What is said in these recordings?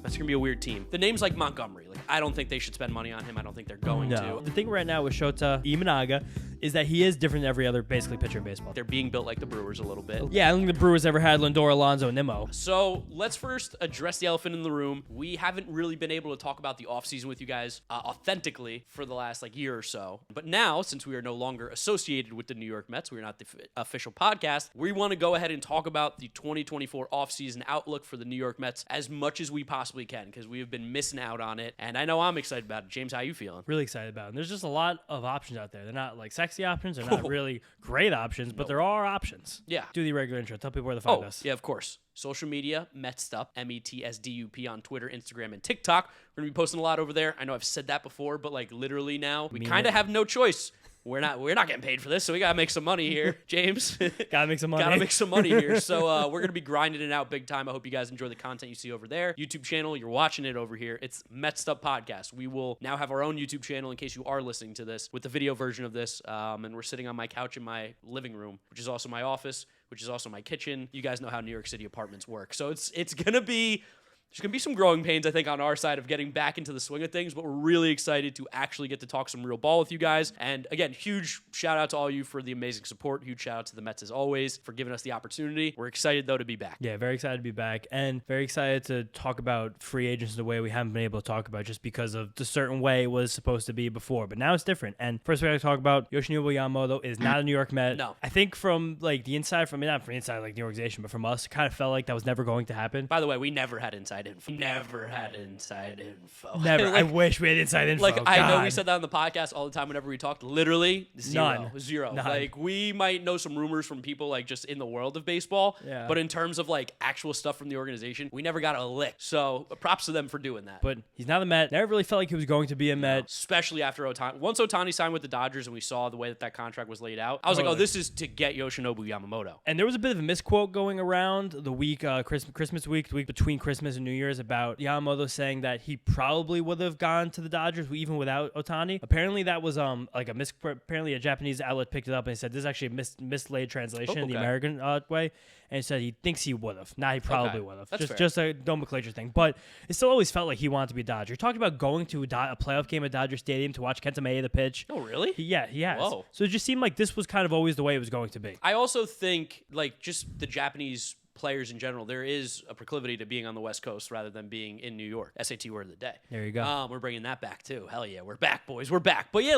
That's going to be a weird team. The name's like Montgomery. Like, I don't think they should spend money on him. I don't think they're going to. The thing right now with Shota Imanaga is that he is different than every other basically pitcher in baseball. They're being built like the Brewers a little bit. Yeah, I don't think the Brewers ever had Lindor, Alonso, Nimmo. So let's first address the elephant in the room. We haven't really been able to talk about the offseason with you guys authentically for the last year or so. But now, since we are no longer associated with the New York Mets, we're not the official podcast, we want to go ahead and talk about the 2024 offseason outlook for the New York Mets as much as we possibly can, because we have been missing out on it. And I know I'm excited about it. James, how you feeling? Really excited about it. And there's just a lot of options out there. They're not sexy options. They're not really great options, but there are options. Yeah. Do the regular intro. Tell people where to find us. Yeah, of course. Social media, Mets'd, METSDUP on Twitter, Instagram, and TikTok. We're going to be posting a lot over there. I know I've said that before, but literally now, we kind of have no choice. We're not getting paid for this, so we gotta make some money here, James. Gotta make some money. Gotta make some money here. So we're gonna be grinding it out big time. I hope you guys enjoy the content you see over there. YouTube channel, you're watching it over here. It's Mets'd Podcast. We will now have our own YouTube channel in case you are listening to this with the video version of this. And we're sitting on my couch in my living room, which is also my office, which is also my kitchen. You guys know how New York City apartments work. So it's gonna be. There's going to be some growing pains, I think, on our side of getting back into the swing of things, but we're really excited to actually get to talk some real ball with you guys. And again, huge shout out to all of you for the amazing support. Huge shout out to the Mets, as always, for giving us the opportunity. We're excited, though, to be back. Yeah, very excited to be back, and very excited to talk about free agents in a way we haven't been able to talk about just because of the certain way it was supposed to be before. But now it's different. And first, we got to talk about Yoshinobu Yamamoto is not a New York Met. No. I think from the inside, not from inside the organization, but from us, it kind of felt like that was never going to happen. By the way, we never had inside info. Never had inside info. Never. I wish we had inside info. I know we said that on the podcast all the time whenever we talked. Literally zero. None. We might know some rumors from people just in the world of baseball, yeah. But in terms of actual stuff from the organization, we never got a lick. So props to them for doing that. But he's not a Met. Never really felt like he was going to be a Met. Especially after Ohtani. Once Ohtani signed with the Dodgers and we saw the way that contract was laid out, I was like, oh, this is to get Yoshinobu Yamamoto. And there was a bit of a misquote going around the week, Christmas week, the week between Christmas and New Year's, about Yamamoto saying that he probably would have gone to the Dodgers even without Ohtani. Apparently that was apparently a Japanese outlet picked it up and said this is actually a mislaid translation in the American way, and he said he thinks he would have. He probably would have. Just a nomenclature thing. But it still always felt like he wanted to be a Dodger. You're talking about going to a playoff game at Dodger Stadium to watch Kenta Maeda pitch. Oh, really? He has. Whoa. So it just seemed like this was kind of always the way it was going to be. I also think just the Japanese players in general, there is a proclivity to being on the West Coast rather than being in New York. SAT word of the day. There you go. We're bringing that back too. Hell yeah, we're back, boys. We're back. But yeah,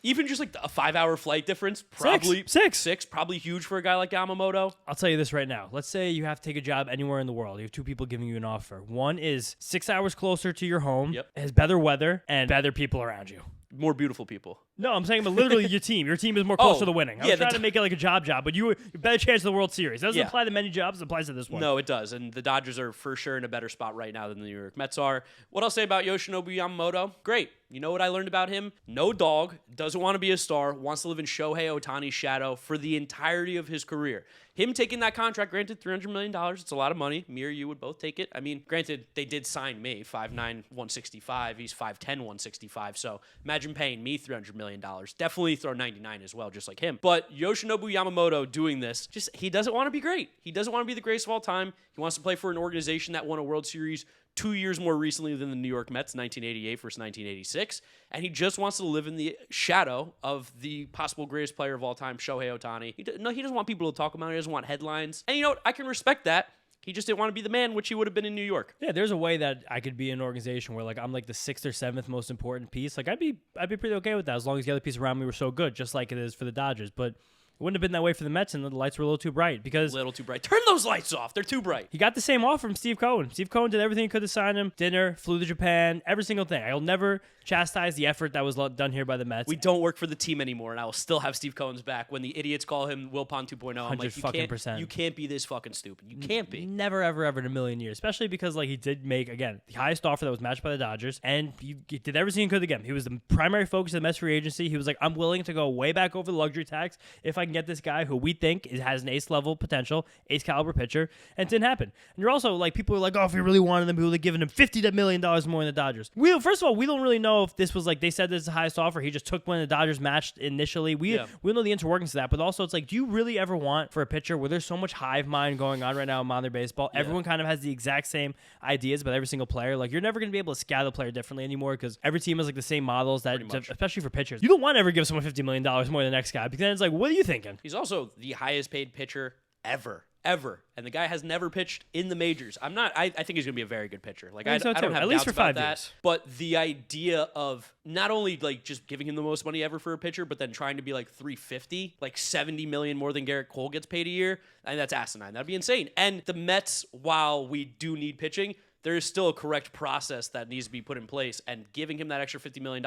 even just a 5-hour flight difference, probably six, probably huge for a guy like Yamamoto. I'll tell you this right now. Let's say you have to take a job anywhere in the world. You have two people giving you an offer. One is 6 hours closer to your home, has better weather, and better people around you. More beautiful people. No, I'm saying, but literally your team. Your team is more close to the winning. I was trying to make it like a job, but you better chance of the World Series. That doesn't apply to many jobs. It applies to this one. No, it does. And the Dodgers are for sure in a better spot right now than the New York Mets are. What I'll say about Yoshinobu Yamamoto? Great. You know what I learned about him? No dog, doesn't want to be a star, wants to live in Shohei Ohtani's shadow for the entirety of his career. Him taking that contract, granted $300 million, it's a lot of money. Me or you would both take it. I mean, granted, they did sign me, 5'9", 165. He's 5'10", 165. So imagine paying me $300 million. Definitely throw 99 as well, just like him. But Yoshinobu Yamamoto doing this, he doesn't want to be great. He doesn't want to be the greatest of all time. He wants to play for an organization that won a World Series 2 years more recently than the New York Mets, 1988 versus 1986. And he just wants to live in the shadow of the possible greatest player of all time, Shohei Ohtani. He doesn't want people to talk about it. He doesn't want headlines. And you know what? I can respect that. He just didn't want to be the man, which he would have been in New York. Yeah, there's a way that I could be in an organization where I'm the 6th or 7th most important piece. I'd be pretty okay with that as long as the other piece around me were so good, just like it is for the Dodgers. But it wouldn't have been that way for the Mets, and the lights were a little too bright. A little too bright. Turn those lights off. They're too bright. He got the same offer from Steve Cohen. Steve Cohen did everything he could to sign him. Dinner, flew to Japan, every single thing. I'll never chastise the effort that was done here by the Mets. We don't work for the team anymore, and I will still have Steve Cohen's back. When the idiots call him Wilpon 2.0, I'm like, you can't be this fucking stupid. You can't be. Never, ever, ever in a million years. Especially because he did make, again, the highest offer that was matched by the Dodgers, and he did everything he could again. He was the primary focus of the Mets free agency. He was like, I'm willing to go way back over the luxury tax if I can and get this guy who we think has an ace level potential, ace caliber pitcher, and it didn't happen. And you're also like, people are like, oh, if we really wanted them, we would have given him $50 million more than the Dodgers. First of all, we don't really know if this was like, they said this is the highest offer. He just took when the Dodgers matched initially. We don't know the inner workings of that, but also it's like, do you really ever want for a pitcher where there's so much hive mind going on right now in modern baseball? Everyone kind of has the exact same ideas about every single player. Like, you're never going to be able to scout a player differently anymore because every team has like the same models that, especially for pitchers. You don't want to ever give someone $50 million more than the next guy because then it's like, what are you thinking? He's also the highest paid pitcher ever. And the guy has never pitched in the majors. I think he's going to be a very good pitcher. Like, I don't have at least doubts for 5 about that. years. But the idea of not only like just giving him the most money ever for a pitcher, but then trying to be like 350, like $70 million more than Garrett Cole gets paid a year, and that's asinine. That'd be insane. And the Mets, while we do need pitching, there is still a correct process that needs to be put in place, and giving him that extra $50 million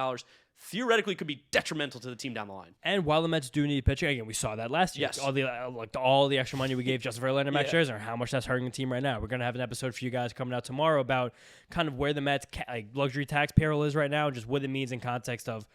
theoretically could be detrimental to the team down the line. And while the Mets do need pitching, again, we saw that last year. Yes. All the extra money we gave Justin Verlander and Max Scherzer, and how much that's hurting the team right now. We're going to have an episode for you guys coming out tomorrow about kind of where the Mets luxury tax payroll is right now, and just what it means in context of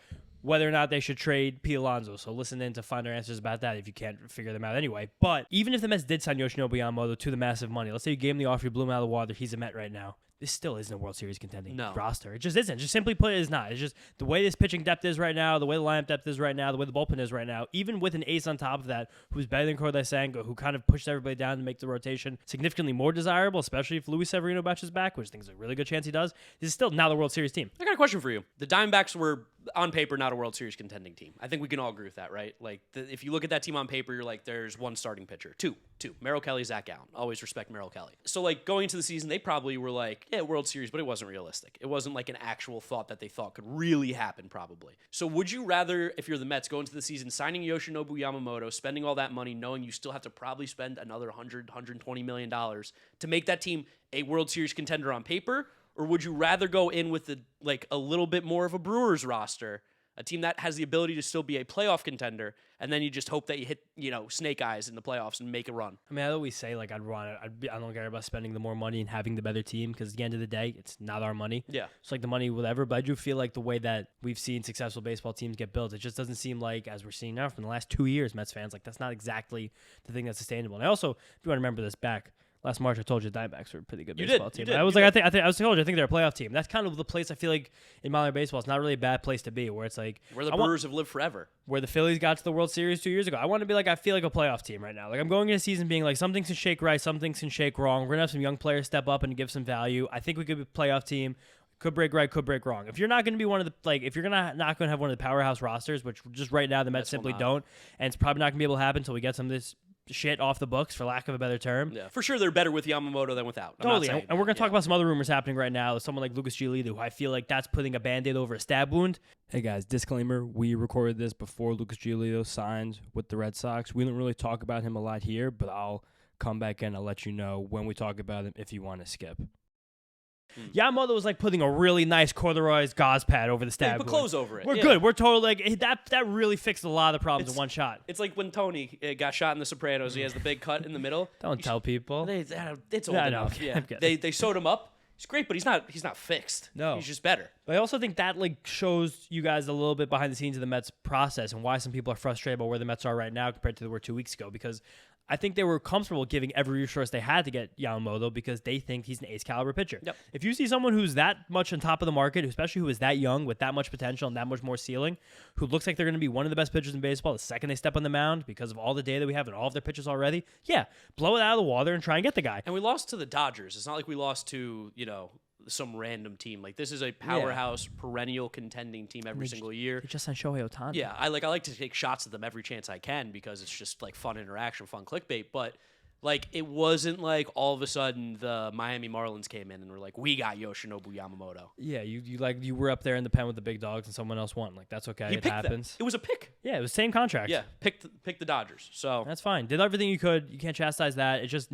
whether or not they should trade Pete Alonso. So listen in to find our answers about that if you can't figure them out anyway. But even if the Mets did sign Yoshinobu Yamamoto to the massive money, let's say you gave him the offer, you blew him out of the water, he's a Met right now. This still isn't a World Series contending roster. It just isn't. Just simply put, it is not. It's just the way this pitching depth is right now, the way the lineup depth is right now, the way the bullpen is right now, even with an ace on top of that, who's better than Kodai Senga, who kind of pushed everybody down to make the rotation significantly more desirable, especially if Luis Severino bounces back, which I think is a really good chance he does. This is still not a World Series team. I got a question for you. The Diamondbacks were, on paper, not a World Series contending team. I think we can all agree with that, right? Like, if you look at that team on paper, you're like, there's one starting pitcher. Two. Merrill Kelly, Zach Allen. Always respect Merrill Kelly. So, like, going into the season, they probably were like, yeah, World Series, but it wasn't realistic. It wasn't like an actual thought that they thought could really happen, probably. So would you rather, if you're the Mets, go into the season signing Yoshinobu Yamamoto, spending all that money, knowing you still have to probably spend another $120 million to make that team a World Series contender on paper? Or would you rather go in with a little bit more of a Brewers roster, a team that has the ability to still be a playoff contender, and then you just hope that you hit, snake eyes in the playoffs and make a run? I mean, I always say, like, I don't care about spending the more money and having the better team, because at the end of the day, it's not our money. Yeah. It's like the money, whatever, but I do feel like the way that we've seen successful baseball teams get built, it just doesn't seem like, as we're seeing now from the last 2 years, Mets fans, like, that's not exactly the thing that's sustainable. And I also, if you want to remember this back, last March, I told you the Diamondbacks were a pretty good baseball team. I was like, I told you, I think they're a playoff team. That's kind of the place I feel like in modern baseball, it's not really a bad place to be, where it's like where the Brewers have lived forever. Where the Phillies got to the World Series 2 years ago. I want to be like, I feel like a playoff team right now. Like, I'm going into the season being like, some things can shake right, some things can shake wrong. We're gonna have some young players step up and give some value. I think we could be a playoff team. Could break right, could break wrong. If you're not going to be one of the, like, if you're not going to have one of the powerhouse rosters, which just right now the Mets simply don't, and it's probably not going to be able to happen until we get some of this shit off the books, for lack of a better term. Yeah, for sure they're better with Yamamoto than without. Totally. And we're going to talk about some other rumors happening right now. Someone like Lucas Giolito, who I feel like that's putting a Band-Aid over a stab wound. Hey guys, disclaimer, we recorded this before Lucas Giolito signed with the Red Sox. We don't really talk about him a lot here, but I'll come back and I'll let you know when we talk about him if you want to skip. Yamamoto was like putting a really nice corduroy gauze pad over the stab. Put clothes over it. We're good. We're totally like that really fixed a lot of the problems in one shot. It's like when Tony got shot in The Sopranos. He has the big cut in the middle. Don't tell people. It's old enough. Yeah. They sewed him up. He's great, but he's not fixed. No. He's just better. But I also think that like shows you guys a little bit behind the scenes of the Mets process and why some people are frustrated about where the Mets are right now compared to where 2 weeks ago, because I think they were comfortable giving every resource they had to get Yamamoto because they think he's an ace caliber pitcher. Yep. If you see someone who's that much on top of the market, especially who is that young with that much potential and that much more ceiling, who looks like they're going to be one of the best pitchers in baseball the second they step on the mound because of all the data we have and all of their pitches already, yeah, blow it out of the water and try and get the guy. And we lost to the Dodgers. It's not like we lost to, some random team. Like, this is a powerhouse, perennial contending team every single year. They just signed Shohei Ohtani. Yeah, I like to take shots at them every chance I can because it's just like fun interaction, fun clickbait. But like, it wasn't like all of a sudden the Miami Marlins came in and were like, we got Yoshinobu Yamamoto. Yeah, you were up there in the pen with the big dogs and someone else won. Like, that's okay. It happens. Them. It was a pick. Yeah, it was the same contract. Yeah, pick the Dodgers. So that's fine. Did everything you could. You can't chastise that. It just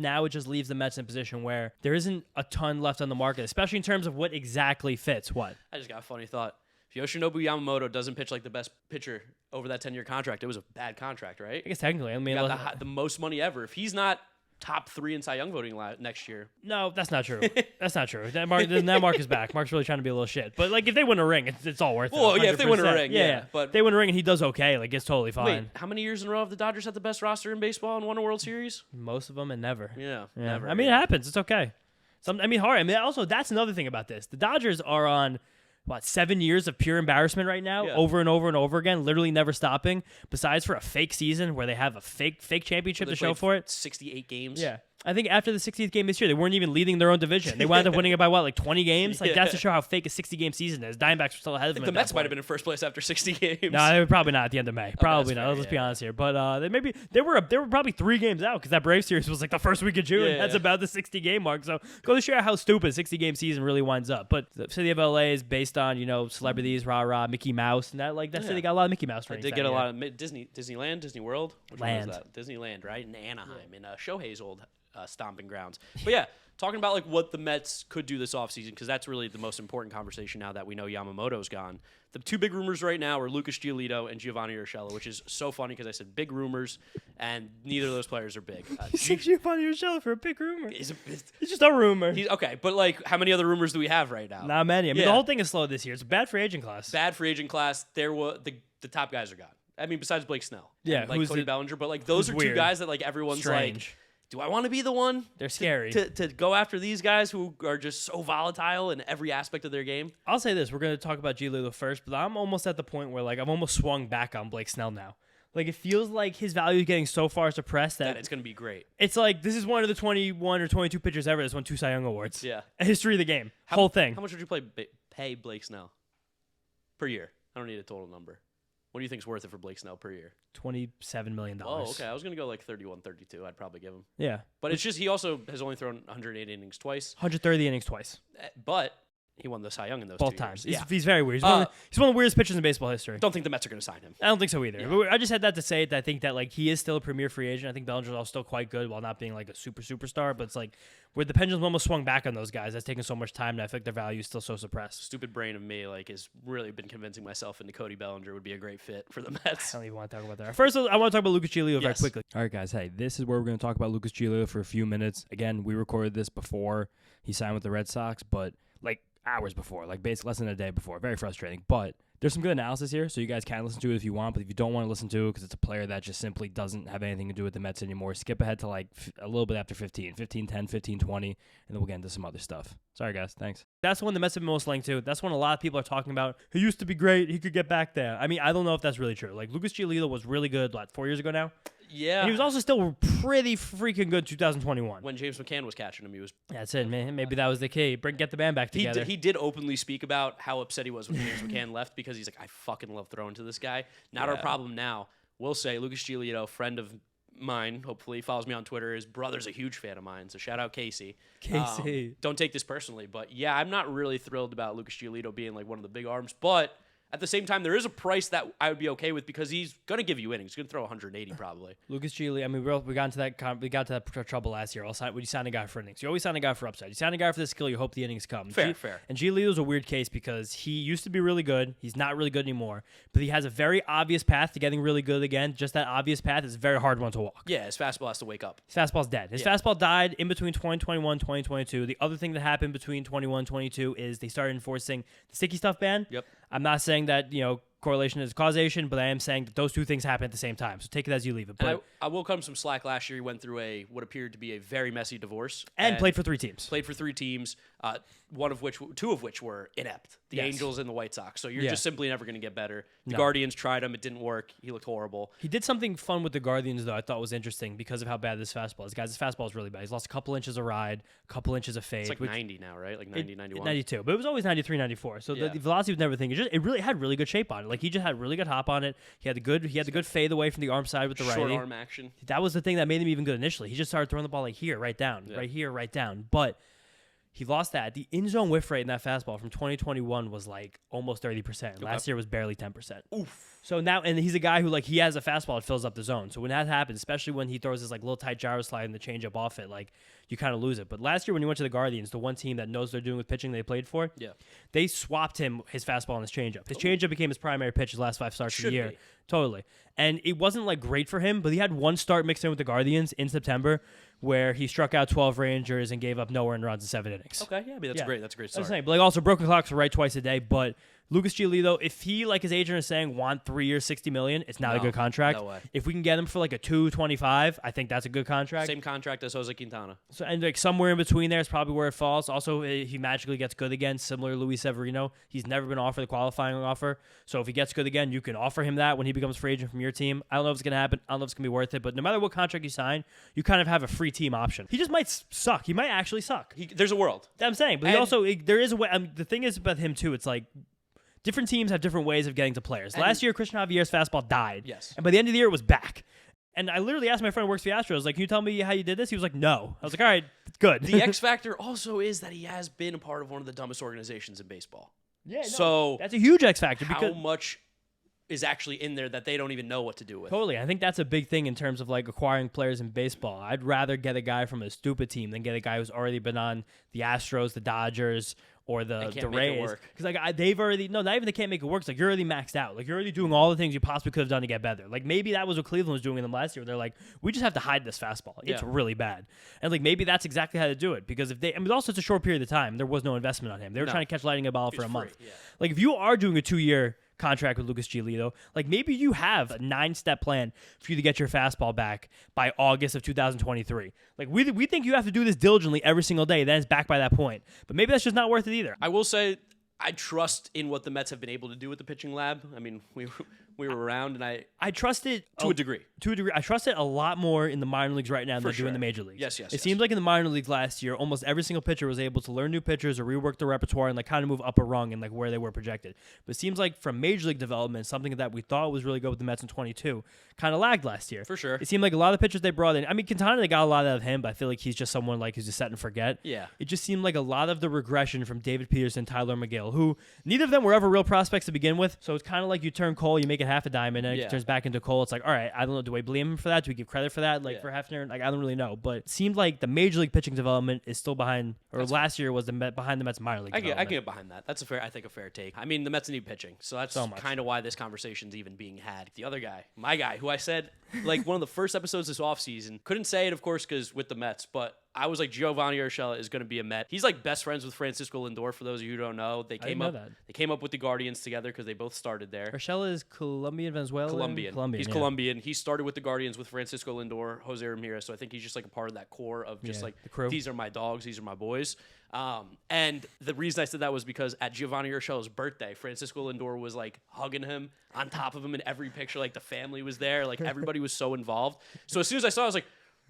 leaves the Mets in a position where there isn't a ton left on the market, especially in terms of what exactly fits what. I just got a funny thought. If Yoshinobu Yamamoto doesn't pitch like the best pitcher over that 10-year contract, it was a bad contract, right? I guess technically. I mean, he got the most money ever. If he's not top 3 in Cy Young voting next year. No, that's not true. That's not true. Now Mark is back. Mark's really trying to be a little shit. But like, if they win a ring, it's all worth it. Well, yeah, if they win a ring, yeah. But if they win a ring and he does okay, like it's totally fine. Wait, how many years in a row have the Dodgers had the best roster in baseball and won a World Series? Most of them and never. Yeah. Never. I mean, it happens. It's okay. Hard. I mean, also that's another thing about this. The Dodgers are on 7 years of pure embarrassment right now, over and over and over again, literally never stopping. Besides for a fake season where they have a fake championship to show for it. 68 games. Yeah. I think after the 60th game this year, they weren't even leading their own division. They wound up winning it by 20 games? Like that's to show how fake a 60-game season is. Diamondbacks were still ahead of them. The Mets might have been in first place after 60 games. No, they were probably not at the end of May. Probably not. Let's be honest here. But they were probably 3 games out because that Braves series was like the first week of June. That's about the 60-game mark. So go to show how stupid 60-game season really winds up. But the city of LA is based on celebrities, rah Mickey Mouse, and that city got a lot of Mickey Mouse rings. They did get a lot of Disneyland, Disney World. Which Land. one was that? Disneyland, right? In Anaheim, in Shohei's old stomping grounds. But yeah, talking about what the Mets could do this offseason, because that's really the most important conversation now that we know Yamamoto's gone. The 2 big rumors right now are Lucas Giolito and Giovanni Urshela, which is so funny because I said big rumors, and neither of those players are big. Giovanni Urshela for a big rumor. It's just a rumor. Okay, but how many other rumors do we have right now? Not many. I mean, the whole thing is slow this year. It's a bad free agent class. Bad free agent class. There were the top guys are gone. I mean, besides Blake Snell. Yeah, and, Cody Bellinger. But those are weird. 2 guys that everyone's strange. Do I want to be the one? They're scary. To go after these guys who are just so volatile in every aspect of their game? I'll say this. We're going to talk about Giolito first, but I'm almost at the point where, I've almost swung back on Blake Snell now. It feels like his value is getting so far suppressed that it's going to be great. It's this is one of the 21 or 22 pitchers ever that's won 2 Cy Young Awards. Yeah. A history of the game. Whole thing. How much would you pay Blake Snell per year? I don't need a total number. What do you think is worth it for Blake Snell per year? $27 million. Oh, okay. I was going to go 31, 32. I'd probably give him. Yeah. But it's just he also has only thrown 108 innings twice. 130 innings twice. But he won the Cy Young in those both 2 times. years. He's very weird. He's one of the weirdest pitchers in baseball history. Don't think the Mets are going to sign him. I don't think so either. Yeah. But I just had that to say that I think that he is still a premier free agent. I think Bellinger's also still quite good while not being a superstar. But it's where the pendulum almost swung back on those guys. That's taken so much time, and I think their value is still so suppressed. Stupid brain of me has really been convincing myself into Cody Bellinger would be a great fit for the Mets. I don't even want to talk about that. First, I want to talk about Lucas Giolito very quickly. All right, guys. Hey, this is where we're going to talk about Lucas Giolito for a few minutes. Again, we recorded this before he signed with the Red Sox, but hours before, basically less than a day before. Very frustrating, but there's some good analysis here, so you guys can listen to it if you want, but if you don't want to listen to it because it's a player that just simply doesn't have anything to do with the Mets anymore, skip ahead to a little bit after 15, 10, 15, 20, and then we'll get into some other stuff. Sorry, guys. Thanks. That's the one the Mets have been most linked to. That's one a lot of people are talking about. He used to be great. He could get back there. I mean, I don't know if that's really true. Lucas Giolito was really good, 4 years ago now? Yeah. And he was also still pretty freaking good 2021. When James McCann was catching him, he was... That's it, man. Maybe that was the key. Get the band back together. He did openly speak about how upset he was when James McCann left because he's I fucking love throwing to this guy. Not our problem now. We'll say Lucas Giolito, friend of mine, hopefully, follows me on Twitter. His brother's a huge fan of mine, so shout out Casey. Don't take this personally, but yeah, I'm not really thrilled about Lucas Giolito being one of the big arms, but... At the same time, there is a price that I would be okay with because he's going to give you innings. He's going to throw 180 probably. Lucas Giolito, I mean, we got into that trouble last year. When you sign a guy for innings, you always sign a guy for upside. You sign a guy for the skill, you hope the innings come. Fair. And Giolito's a weird case because he used to be really good. He's not really good anymore. But he has a very obvious path to getting really good again. Just that obvious path is a very hard one to walk. Yeah, his fastball has to wake up. His fastball's dead. His fastball died in between 2021 2022. The other thing that happened between 21 22 is they started enforcing the sticky stuff ban. Yep. I'm not saying that, correlation is causation, but I am saying that those two things happen at the same time. So take it as you leave it. But I will cut him some slack. Last year, he went through what appeared to be a very messy divorce. And played for 3 teams. Played for 3 teams, two of which were inept. The Angels and the White Sox. So you're just simply never going to get better. The Guardians tried him. It didn't work. He looked horrible. He did something fun with the Guardians, though, I thought was interesting because of how bad this fastball is. Guys, this fastball is really bad. He's lost a couple inches of ride, a couple inches of fade. It's 90 now, right? 90, 91. 92. But it was always 93, 94. So the velocity was never thinking. It really had really good shape on it. He just had really good hop on it. He had the good fade away from the arm side with the righty. Short arm action. That was the thing that made him even good initially. He just started throwing the ball here, right down, right here, right down. But he lost that. The in-zone whiff rate in that fastball from 2021 was almost 30%. Okay. Last year was barely 10%. Oof. So now, and he's a guy who he has a fastball that fills up the zone. So when that happens, especially when he throws this little tight gyro slide and the changeup off it, you kind of lose it. But last year when he went to the Guardians, the one team that knows they're doing with pitching they played for, they swapped him his fastball and his changeup. His changeup became his primary pitch his last 5 starts of the year. Totally. And it wasn't great for him, but he had one start mixed in with the Guardians in September where he struck out 12 Rangers and gave up no earned runs in 7 innings. Okay, yeah, I mean, that's great. That's a great start. That's but like also broken clocks are right twice a day. But Lucas Giolito, if he, like his agent is saying, want 3 years, $60 million, it's not a good contract. No way. If we can get him for like a $225, I think that's a good contract. Same contract as Jose Quintana. So and like somewhere in between there is probably where it falls. Also, he magically gets good again, similar to Luis Severino. He's never been offered the qualifying offer. So if he gets good again, you can offer him that when he becomes free agent from your team. I don't know if it's going to happen. I don't know if it's going to be worth it. But no matter what contract you sign, you kind of have a free team option. He just might suck. He might actually suck. There's a world. I'm saying. But he also, there is a way. The thing is about him, too, it's like, different teams have different ways of getting to players. Last year, Christian Javier's fastball died. Yes. And by the end of the year, it was back. And I literally asked my friend who works for the Astros, like, can you tell me how you did this? He was like, no. I was like, all right, good. The X factor also is that he has been a part of one of the dumbest organizations in baseball. Yeah, so that's a huge X factor. How much is actually in there that they don't even know what to do with? Totally. I think that's a big thing in terms of like acquiring players in baseball. I'd rather get a guy from a stupid team than get a guy who's already been on the Astros, the Dodgers, or the Rays. Because like they've already not even they can't make it work. It's like you're already maxed out. Like you're already doing all the things you possibly could have done to get better. Like maybe that was what Cleveland was doing in them last year. Where they're like, we just have to hide this fastball. It's really bad. And like maybe that's exactly how to do it. Because if they, I mean, also it's a short period of time. There was no investment on him. They were trying to catch lightning a ball for a month. Yeah. Like if you are doing a 2-year contract with Lucas Giolito, like maybe you have a 9-step plan for you to get your fastball back by August of 2023. Like we think you have to do this diligently every single day, then it's back by that point. But maybe that's just not worth it either. I will say I trust in what the Mets have been able to do with the pitching lab. I mean, we were around, and I trust it to a degree. To a degree, I trust it a lot more in the minor leagues right now than I do in the major leagues. Yes. It seems like in the minor leagues last year, almost every single pitcher was able to learn new pitchers or rework their repertoire and like kind of move up a rung and like where they were projected. But it seems like from major league development, something that we thought was really good with the Mets in 22, kind of lagged last year. For sure. It seemed like a lot of the pitchers they brought in. I mean, Quintana, they got a lot out of him, but I feel like he's just someone like who's just set and forget. Yeah. It just seemed like a lot of the regression from David Peterson, Tyler McGill, who neither of them were ever real prospects to begin with. So it's kind of like you turn Cole, you make it half a diamond, and it turns back into Cole. It's like, all right, I don't know. Do I blame him for that? Do we give credit for that? Like for Hefner? Like I don't really know. But it seemed like the major league pitching development is still behind, or last year was behind the Mets minor league development. I can get behind that. That's a fair take. I mean, the Mets need pitching. So that's kind of why this conversation's even being had. The other guy, my guy, who I said, like one of the first episodes this offseason, couldn't say it, of course, because with the Mets, but I was like, Giovanni Urshela is going to be a Met. He's like best friends with Francisco Lindor, for those of you who don't know. They came up with the Guardians together because they both started there. Urshela is Colombian, Venezuelan? Colombian. He's Colombian. He started with the Guardians with Francisco Lindor, Jose Ramirez. So I think he's just like a part of that core of just like, the crew. These are my dogs, these are my boys. And the reason I said that was because at Giovanni Urshela's birthday, Francisco Lindor was like hugging him, on top of him in every picture. Like the family was there. Like everybody was so involved. So as soon as I saw it, I was like,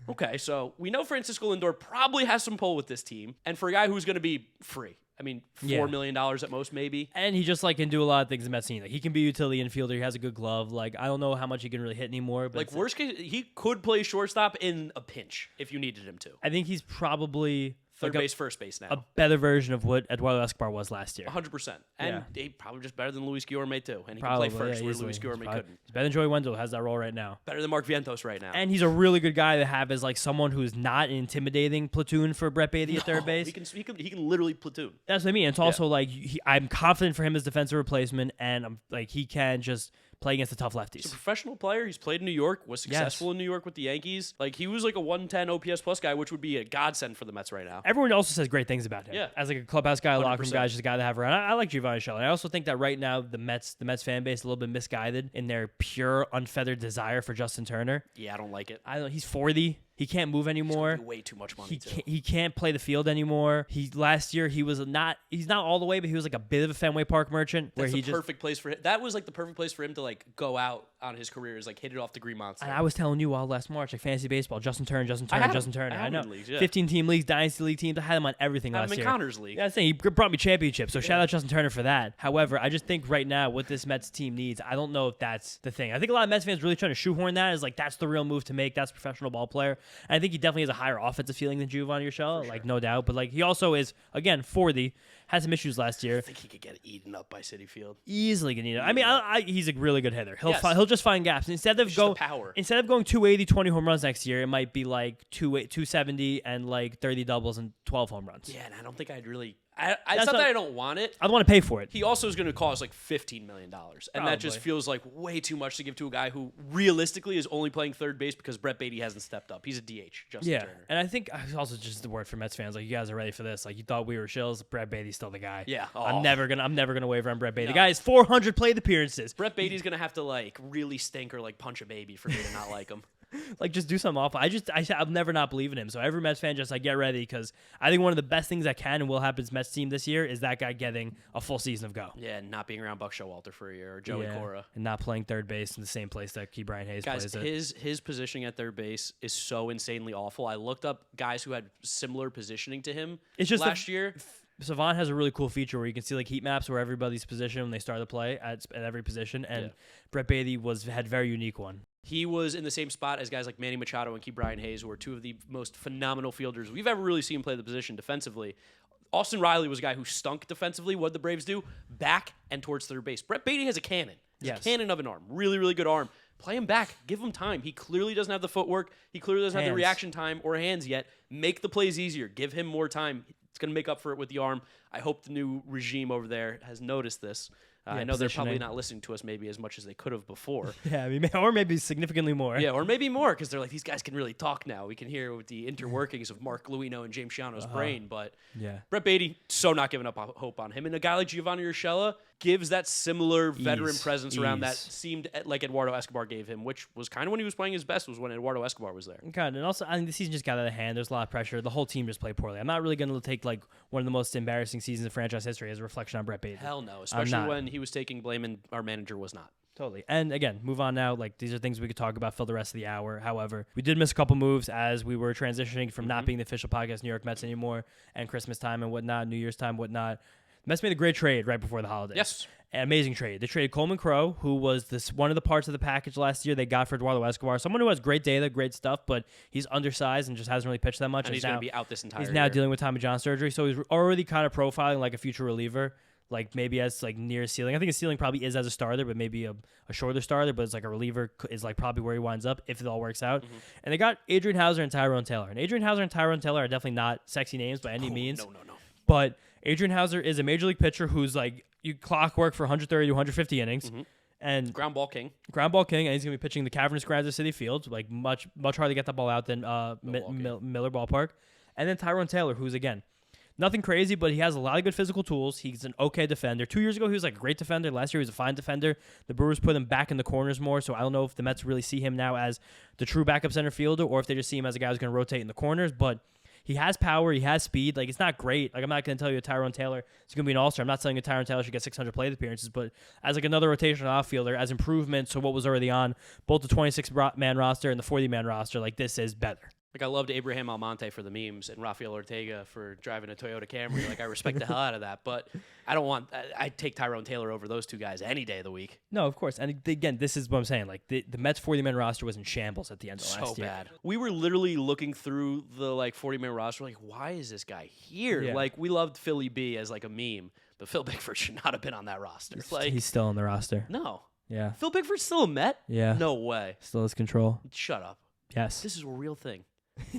okay, so we know Francisco Lindor probably has some pull with this team. And for a guy who's going to be free, I mean, $4 million at most, maybe. And he just like can do a lot of things in Mets team. Like he can be a utility infielder. He has a good glove. Like I don't know how much he can really hit anymore. But like worst case, he could play shortstop in a pinch if you needed him to. I think he's probably third base, first base now. A better version of what Eduardo Escobar was last year. 100%. And he probably just better than Luis Guillorme too. And he can play first where Luis Guillorme couldn't. He's better than Joey Wendell, has that role right now. Better than Mark Vientos right now. And he's a really good guy to have as like someone who's not an intimidating platoon for Brett Beatty at third base. He can literally platoon. That's what I mean. It's also like I'm confident for him as defensive replacement, and I'm like he can just play against the tough lefties. He's a professional player. He's played in New York, was successful in New York with the Yankees. Like he was like a 110 OPS plus guy, which would be a godsend for the Mets right now. Everyone also says great things about him. Yeah. As like a clubhouse guy, a locker room 100%. guy, just a guy to have around. I like Giovanni Urshela. And I also think that right now the Mets fan base is a little bit misguided in their pure, unfeathered desire for Justin Turner. Yeah, I don't like it. I don't know. He's 40. He can't move anymore. He's way too much money. He can't play the field anymore. Last year he's not all the way, but he was like a bit of a Fenway Park merchant. That's the perfect place for him. That was like the perfect place for him to like go out on his career, is like hit it off the green monster. And I was telling you all last March, like fantasy baseball, Justin Turner. I know. Leagues, yeah. 15 team leagues, dynasty league teams. I had him on everything last year. in Connors League. Yeah, I'm saying he brought me championships. So shout out Justin Turner for that. However, I just think right now what this Mets team needs, I don't know if that's the thing. I think a lot of Mets fans really trying to shoehorn that as like that's the real move to make. That's a professional ball player. And I think he definitely has a higher offensive feeling than Giovanni Urshela, like no doubt. But like he also is again 40, had some issues last year. I think he could get eaten up by Citi Field. Easily can eat it. I mean, he's a really good hitter. He'll just find gaps. Instead of going 280, 20 home runs next year, it might be like 270 and like 30 doubles and 12 home runs. Yeah, and I don't think I'd really. It's not that I don't want it. I don't want to pay for it. He also is going to cost like $15 million. And that just feels like way too much to give to a guy who realistically is only playing third base because Brett Beatty hasn't stepped up. He's a DH, Justin Turner. And I think also just the word for Mets fans, like, you guys are ready for this. Like, you thought we were shills. Brett Beatty's still the guy. Yeah. Oh. I'm never gonna waver on Brett Beatty. No. The guy has 400 plate appearances. Brett Beatty's going to have to like really stink or like punch a baby for me to not like him. Like, just do something awful. I'll never not believe in him. So every Mets fan just like get ready, because I think one of the best things that can and will happen to Mets team this year is that guy getting a full season of go. Yeah, and not being around Buck Showalter for a year or Joey Cora. And not playing third base in the same place that Key Brian Hayes plays it. His positioning at third base is so insanely awful. I looked up guys who had similar positioning to him last year. Savant has a really cool feature where you can see like heat maps where everybody's position when they start the play at every position, and Brett Beatty had a very unique one. He was in the same spot as guys like Manny Machado and Key Brian Hayes, who are two of the most phenomenal fielders we've ever really seen play the position defensively. Austin Riley was a guy who stunk defensively. What did the Braves do? Back and towards third base. Brett Beatty has a cannon. A cannon of an arm. Really, really good arm. Play him back. Give him time. He clearly doesn't have the footwork. He clearly doesn't have the reaction time or hands yet. Make the plays easier. Give him more time. It's going to make up for it with the arm. I hope the new regime over there has noticed this. I know they're probably not listening to us maybe as much as they could have before. Or maybe significantly more. Yeah, or maybe more, because they're like, these guys can really talk now. We can hear with the interworkings of Mark Luino and James Shiano's brain. But Brett Beatty, so not giving up hope on him. And a guy like Giovanni Urshela gives that similar veteran presence around that seemed like Eduardo Escobar gave him, which was kind of when he was playing his best, was when Eduardo Escobar was there. Kind of. And also, I think the season just got out of hand. There's a lot of pressure. The whole team just played poorly. I'm not really going to take like one of the most embarrassing seasons in franchise history as a reflection on Brett Beatty. Hell no, especially when he was taking blame and our manager was not. Totally. And again, move on now. Like, these are things we could talk about, fill the rest of the hour. However, we did miss a couple moves as we were transitioning from not being the official podcast New York Mets anymore, and Christmas time and whatnot, New Year's time, whatnot. The Mets made a great trade right before the holidays. Yes. An amazing trade. They traded Coleman Crowe, who was one of the parts of the package last year they got for Eduardo Escobar. Someone who has great data, great stuff, but he's undersized and just hasn't really pitched that much. And he's going to be out this entire year. He's now dealing with Tommy John surgery, so he's already kind of profiling like a future reliever. Like maybe as like near ceiling. I think his ceiling probably is as a starter, but maybe a shorter starter, but it's like a reliever is like probably where he winds up if it all works out. Mm-hmm. And they got Adrian Hauser and Tyrone Taylor. And Adrian Hauser and Tyrone Taylor are definitely not sexy names by any means. No. But Adrian Hauser is a major league pitcher who's like you clockwork for 130 to 150 innings. Mm-hmm. And ground ball king, and he's gonna be pitching the cavernous grounds of Citi Field, like much harder to get the ball out than Miller Ballpark. And then Tyrone Taylor, who's again nothing crazy, but he has a lot of good physical tools. He's an okay defender. 2 years ago, he was like a great defender. Last year, he was a fine defender. The Brewers put him back in the corners more, so I don't know if the Mets really see him now as the true backup center fielder or if they just see him as a guy who's going to rotate in the corners, but he has power. He has speed. Like, it's not great. Like, I'm not going to tell you Tyrone Taylor is going to be an all-star. I'm not telling you Tyrone Taylor should get 600 plate appearances, but as like another rotational outfielder, as improvement to what was already on both the 26-man roster and the 40-man roster, like, this is better. Like, I loved Abraham Almonte for the memes and Rafael Ortega for driving a Toyota Camry. Like, I respect the hell out of that. But I'd take Tyrone Taylor over those two guys any day of the week. No, of course. And again, this is what I'm saying. Like, the Mets 40-man roster was in shambles at the end of last year. So bad. We were literally looking through the, 40-man roster, like, why is this guy here? Yeah. Like, we loved Philly B as, like, a meme. But Phil Bickford should not have been on that roster. He's still on the roster. No. Yeah. Phil Bickford's still a Met? Yeah. No way. Still has control. Shut up. Yes. This is a real thing.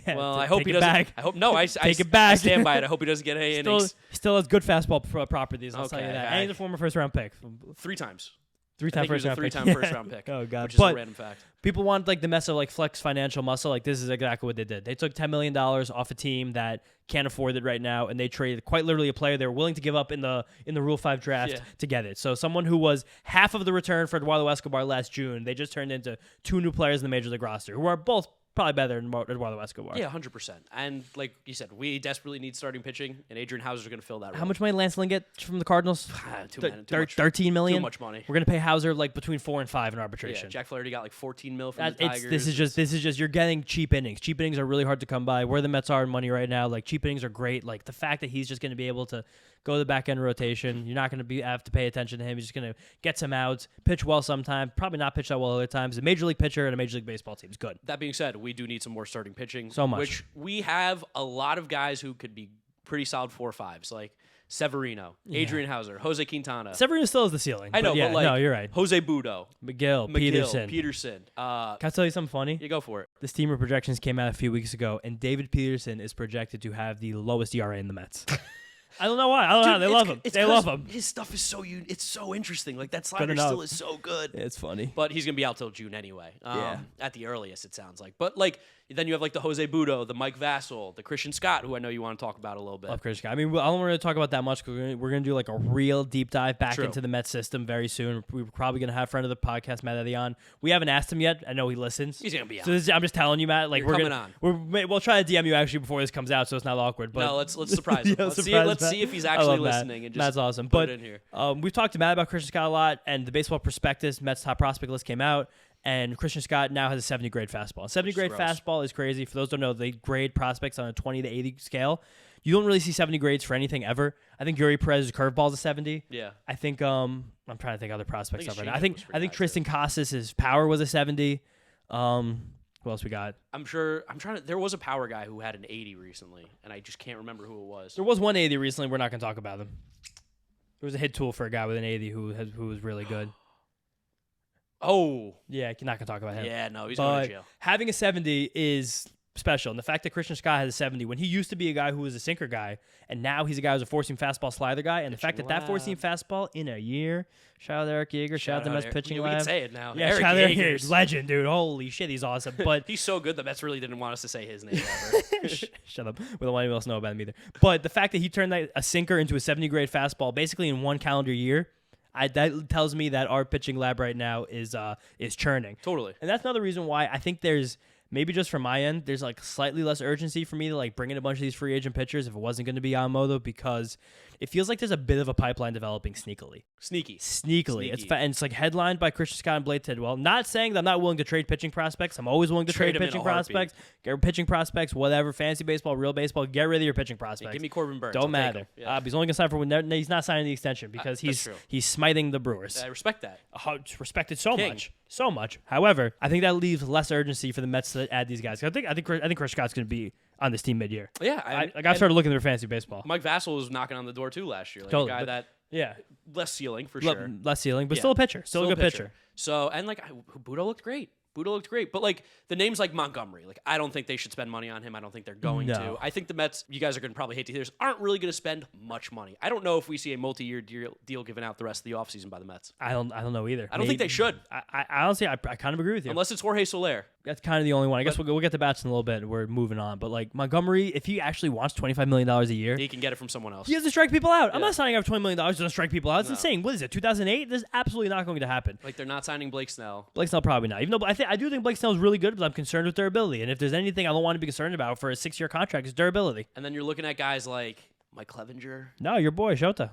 Yeah, well, I hope he doesn't. Back. I hope no. I take it back. I stand by it. I hope he doesn't get any innings. Still has good fastball properties. I'll tell you that. And he's a former first-round pick. 3 times. 3-time first-round pick. 3-time first-round pick. Oh god. Which is a random fact. People want like the Mets of like flex financial muscle. Like this is exactly what they did. They took $10 million off a team that can't afford it right now, and they traded quite literally a player they were willing to give up in the Rule 5 draft to get it. So someone who was half of the return for Eduardo Escobar last June, they just turned into 2 new players in the Major League roster who are both probably better than Eduardo Escobar. Yeah, 100%. And like you said, we desperately need starting pitching, and Adrian Hauser is going to fill that role. How much money Lance Lynn get from the Cardinals? Too much. $13 million? Too much money. We're going to pay Hauser like between 4 and 5 in arbitration. Yeah, Jack Flaherty got like $14 million from the Tigers. This is just you're getting cheap innings. Cheap innings are really hard to come by. Where the Mets are in money right now, like cheap innings are great. Like the fact that he's just going to be able to go to the back end rotation, you're not going to have to pay attention to him. He's just going to get some outs, pitch well sometimes, probably not pitch that well other times. A Major League pitcher and a Major League Baseball team is good. That being said, we do need some more starting pitching. So much. Which we have a lot of guys who could be pretty solid 4-5s, like Severino, Adrian Hauser, Jose Quintana. Severino still has the ceiling. I know, but like, no, you're right. Jose Budo. McGill, Peterson. Can I tell you something funny? You go for it. The Steamer projections came out a few weeks ago, and David Peterson is projected to have the lowest ERA in the Mets. I don't know why. I don't know. They love him. They love him. His stuff is it's so interesting. Like that slider still is so good. It's funny. But he's gonna be out till June anyway. At the earliest, it sounds like. But like then you have like the Jose Budo, the Mike Vassell, the Christian Scott, who I know you want to talk about a little bit. Love Christian Scott. I mean, I don't want to talk about that much because we're gonna do like a real deep dive back into the Mets system very soon. We're probably gonna have friend of the podcast Matt Eddy on. We haven't asked him yet. I know he listens. He's gonna be on. So I'm just telling you, Matt. Like You're coming on. We'll try to DM you actually before this comes out, so it's not awkward. But no, let's surprise him. Let's see if he's actually listening. And just Matt's awesome. Put it in here. We've talked to Matt about Christian Scott a lot, and the Baseball Prospectus Mets top prospect list came out. And Christian Scott now has a 70 grade fastball. A 70 grade fastball is crazy. For those who don't know, they grade prospects on a 20 to 80 scale. You don't really see 70 grades for anything ever. I think Yuri Perez's curveball is a 70. Yeah. I think I'm trying to think other prospects up right now. I think Tristan Casas' power was a 70. Who else we got? There was a power guy who had an 80 recently, and I just can't remember who it was. There was one 80 recently. We're not going to talk about him. There was a hit tool for a guy with an 80 who was really good. Oh. Yeah, you're not going to talk about him. Yeah, no, he's going to jail. Having a 70 is special. And the fact that Christian Scott has a 70, when he used to be a guy who was a sinker guy, and now he's a guy who's a four-seam fastball slider guy, and the fact that four-seam fastball in a year, shout out Eric Yeager, shout out the Mets pitching lab. We can say it now. Yeah, shout out Eric Yeager, legend, dude. Holy shit, he's awesome. But he's so good, the Mets really didn't want us to say his name ever. Shut up. We don't want anyone else to know about him either. But the fact that he turned a sinker into a 70-grade fastball basically in one calendar year, that tells me that our pitching lab right now is churning. Totally. And that's another reason why I think there's, maybe just from my end, there's like slightly less urgency for me to like bring in a bunch of these free agent pitchers if it wasn't going to be Yamamoto, because it feels like there's a bit of a pipeline developing sneakily. Sneakily. It's like headlined by Christian Scott and Blake Tidwell. Not saying that I'm not willing to trade pitching prospects. I'm always willing to trade pitching prospects. Get pitching prospects, whatever. Fantasy baseball, real baseball. Get rid of your pitching prospects. Yeah, give me Corbin Burns. Don't matter. Yeah. He's only going to sign for when he's not signing the extension because he's smiting the Brewers. I respect that. Respected so much. However, I think that leaves less urgency for the Mets to add these guys. I think Christian Scott's going to be on this team mid-year. Yeah. I started looking at their fantasy baseball. Mike Vassell was knocking on the door too last year. Like totally, a guy that less ceiling for sure. Less ceiling, but still a pitcher. Still a good pitcher. So, and like Budo looked great. But like the names like Montgomery, like I don't think they should spend money on him. I don't think they're going to. I think the Mets, you guys are going to probably hate to hear this, aren't really going to spend much money. I don't know if we see a multi-year deal given out the rest of the offseason by the Mets. I don't know either. I don't think they should. I honestly, I kind of agree with you. Unless it's Jorge Soler. That's kind of the only one. I guess we'll get to bats in a little bit. We're moving on. But like Montgomery, if he actually wants $25 million a year, he can get it from someone else. He has to strike people out. I'm not signing up for $20 million to strike people out. It's insane. What is it, 2008? This is absolutely not going to happen. Like they're not signing Blake Snell. Blake Snell probably not. Even though I do think Blake Snell is really good, but I'm concerned with durability. And if there's anything I don't want to be concerned about for a 6-year contract, it's durability. And then you're looking at guys like Mike Clevenger. No, your boy, Shota.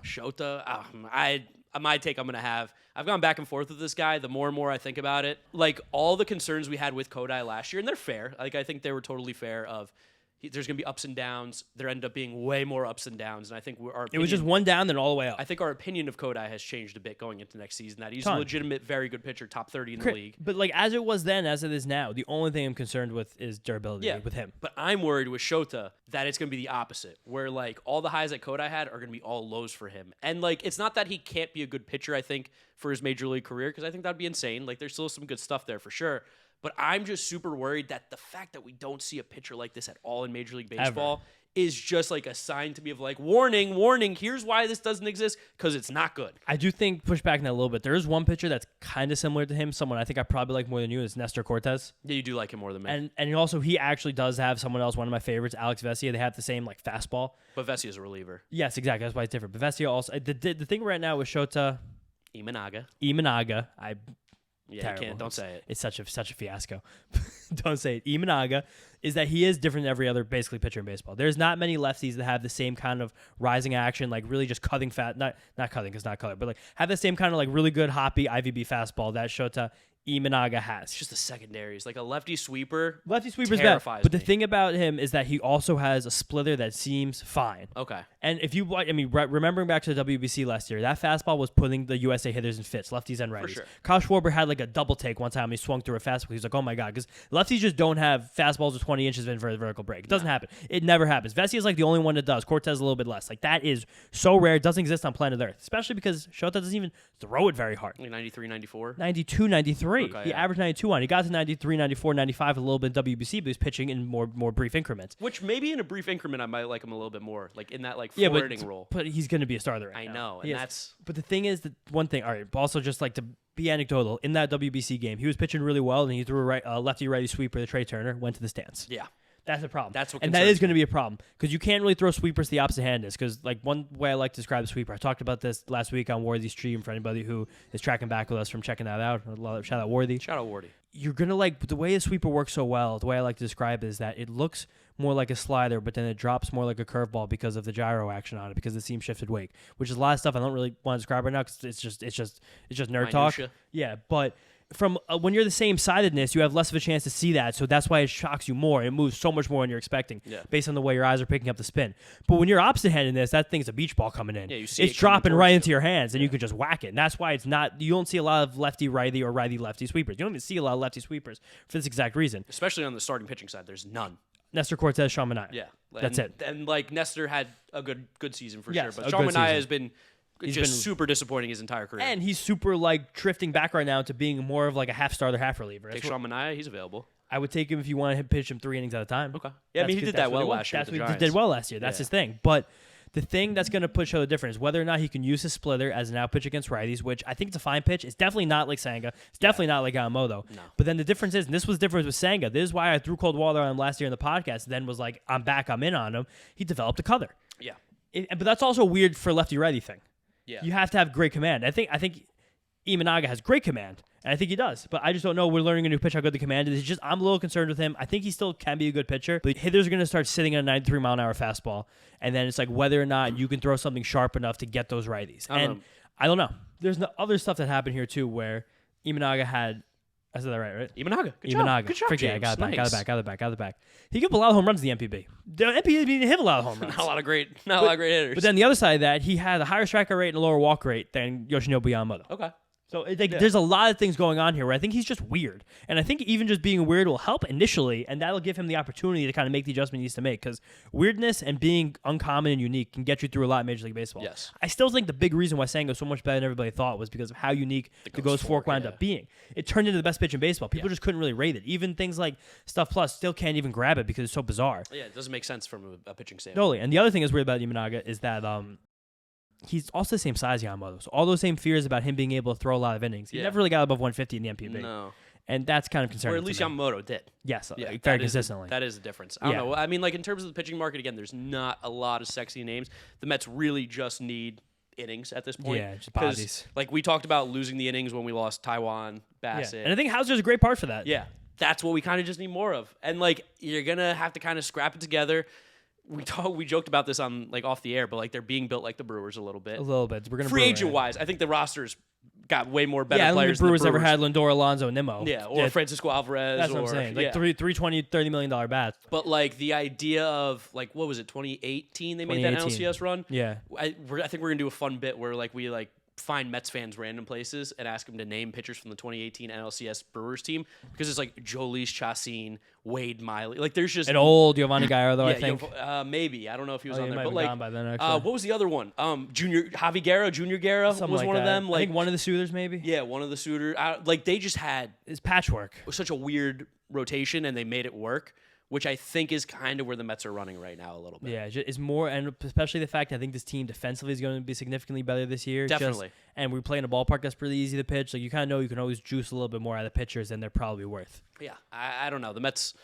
My take I'm going to have, I've gone back and forth with this guy. The more and more I think about it, like all the concerns we had with Kodai last year, and they're fair. Like I think they were totally fair of there's going to be ups and downs. There ended up being way more ups and downs. And I think it was just one down, then all the way up. I think our opinion of Kodai has changed a bit going into next season, that he's a legitimate, very good pitcher, top 30 in the league. But like as it was then, as it is now, the only thing I'm concerned with is durability with him. But I'm worried with Shota that it's going to be the opposite, where like all the highs that Kodai had are going to be all lows for him. And like it's not that he can't be a good pitcher, I think, for his major league career, because I think that'd be insane. Like there's still some good stuff there for sure. But I'm just super worried that the fact that we don't see a pitcher like this at all in Major League Baseball is just like a sign to me of like, warning, here's why this doesn't exist, because it's not good. I do think, push back that a little bit, there is one pitcher that's kind of similar to him, someone I think I probably like more than you, is Nestor Cortez. Yeah, you do like him more than me. And also, he actually does have someone else, one of my favorites, Alex Vesia. They have the same like fastball. But Vesia's a reliever. Yes, exactly. That's why it's different. But Vesia also, the thing right now with Shota... Imanaga. Yeah, terrible. You can't. Don't say it. It's such a fiasco. Don't say it. Imanaga is that he is different than every other basically pitcher in baseball. There's not many lefties that have the same kind of rising action, like really just cutting not cutting because not color, but like have the same kind of like really good hoppy IVB fastball that Shota Imanaga has. It's just the secondaries. Like a lefty sweeper. Lefty sweeper's bad. But the thing about him is that he also has a splitter that seems fine. Okay. And if you, remembering back to the WBC last year, that fastball was putting the USA hitters in fits, lefties and righties. For sure. Kyle Schwarber had like a double take one time. He swung through a fastball. He was like, oh my God. Because lefties just don't have fastballs with 20 inches in for a vertical break. It doesn't happen. It never happens. Vesia is like the only one that does. Cortez a little bit less. Like that is so rare. It doesn't exist on planet Earth, especially because Shota doesn't even throw it very hard. Like 93, 94? 92, 93. Okay, he averaged 92 on. He got to 93, 94, 95 a little bit in WBC, but he's pitching in more brief increments. Which maybe in a brief increment I might like him a little bit more, like in that like 4-inning role. But he's going to be a starter right I now. know, and that's... But the thing is, that one thing, all right, also just like to be anecdotal, in that WBC game, he was pitching really well, and he threw a lefty-righty sweeper to Trey Turner, went to the stands. Yeah. That's the problem. That's what and that is going to be a problem because you can't really throw sweepers the opposite hand is because like one way I like to describe the sweeper. I talked about this last week on Worthy's stream for anybody who is tracking back with us from checking that out. Shout out Worthy. Shout out Worthy. You're going to like the way a sweeper works so well. The way I like to describe it is that it looks more like a slider, but then it drops more like a curveball because of the gyro action on it because the seam shifted wake, which is a lot of stuff I don't really want to describe right now because it's just nerd talk. Yeah, but from when you're the same sidedness, you have less of a chance to see that, so that's why it shocks you more. It moves so much more than you're expecting, based on the way your eyes are picking up the spin. But when you're opposite-handedness, that thing's a beach ball coming in. Yeah, you see it's dropping right into your hands, and you can just whack it. And that's why it's not. You don't see a lot of lefty-righty or righty-lefty sweepers. You don't even see a lot of lefty sweepers for this exact reason. Especially on the starting pitching side, there's none. Nestor Cortez, Sean Manaea. Yeah, that's it. And like Nestor had a good season for Yes, sure, but Sean Manaea has been. He's just been super disappointing his entire career. And he's super like drifting back right now to being more of like a half starter, half reliever. Take Sean Manaea, he's available. I would take him if you want to pitch him 3 innings at a time. Okay. Yeah, I mean, he did that well last year. That's what he did well last year. That's his thing. But the thing that's going to show the difference, whether or not he can use his splitter as an out pitch against righties, which I think it's a fine pitch. It's definitely not like Senga. It's definitely not like Yamamoto. No. But then the difference is, and this was the difference with Senga. This is why I threw cold water on him last year in the podcast. Then was like, I'm back. I'm in on him. He developed a cutter. Yeah. But that's also weird for lefty-righty thing. Yeah. You have to have great command. I think Imanaga has great command, and I think he does. But I just don't know. We're learning a new pitch how good the command is. It's just I'm a little concerned with him. I think he still can be a good pitcher, but hitters are going to start sitting on a 93-mile-an-hour fastball, and then it's like whether or not you can throw something sharp enough to get those righties. I don't know. There's other stuff that happened here too, where Imanaga had. I said that right? Imanaga. Good job, James. I got it back. He gave a lot of home runs in the NPB. The NPB didn't hit a lot of home runs. Not a lot of great hitters. But then the other side of that, he had a higher strikeout rate and a lower walk rate than Yoshinobu Yamamoto. Okay. So there's a lot of things going on here where I think he's just weird. And I think even just being weird will help initially, and that'll give him the opportunity to kind of make the adjustment he needs to make. Because weirdness and being uncommon and unique can get you through a lot in Major League Baseball. Yes. I still think the big reason why Senga was so much better than everybody thought was because of how unique the Ghost Fork wound up being. It turned into the best pitch in baseball. People just couldn't really rate it. Even things like Stuff Plus still can't even grab it because it's so bizarre. Yeah, it doesn't make sense from a pitching standpoint. Totally. And the other thing that's weird about Imanaga is that he's also the same size Yamamoto. So all those same fears about him being able to throw a lot of innings. He never really got above 150 in the NPB. No. And that's kind of concerning. Or at least Yamamoto did. Yes, very consistently. That is the difference. I don't know. I mean, like in terms of the pitching market, again, there's not a lot of sexy names. The Mets really just need innings at this point. Yeah, just bodies. Like we talked about losing the innings when we lost Taiwan, Bassett. Yeah. And I think Hauser's a great part for that. Yeah. That's what we kind of just need more of. And like you're going to have to kind of scrap it together. We joked about this on like off the air, but like they're being built like the Brewers a little bit. We're gonna free agent wise. I think the roster's got way more better players. Than the Brewers ever had Lindor, Alonso, Nimmo. Yeah, or Francisco Alvarez. That's what I'm saying. Like $320, $30 million bats. But like the idea of like what was it? 2018 they made that NLCS run. Yeah, I think we're gonna do a fun bit where like we like find Mets fans random places and ask them to name pitchers from the 2018 NLCS Brewers team because it's like Jolice Chacin, Wade Miley. Like there's just an old Giovanni Gallo though. I think maybe I don't know if he was on there, but like gone by then, actually. what was the other one? Javi Guerra, Junior Guerra was like one of them. Like I think one of the suitors maybe. Yeah, one of the suitors. Like they just had it's patchwork. Such a weird rotation and they made it work. Which I think is kind of where the Mets are running right now a little bit. Yeah, it's more, and especially the fact that I think this team defensively is going to be significantly better this year. Definitely. And we're playing a ballpark that's pretty easy to pitch. Like you kind of know you can always juice a little bit more out of the pitchers than they're probably worth. Yeah, I don't know. The Mets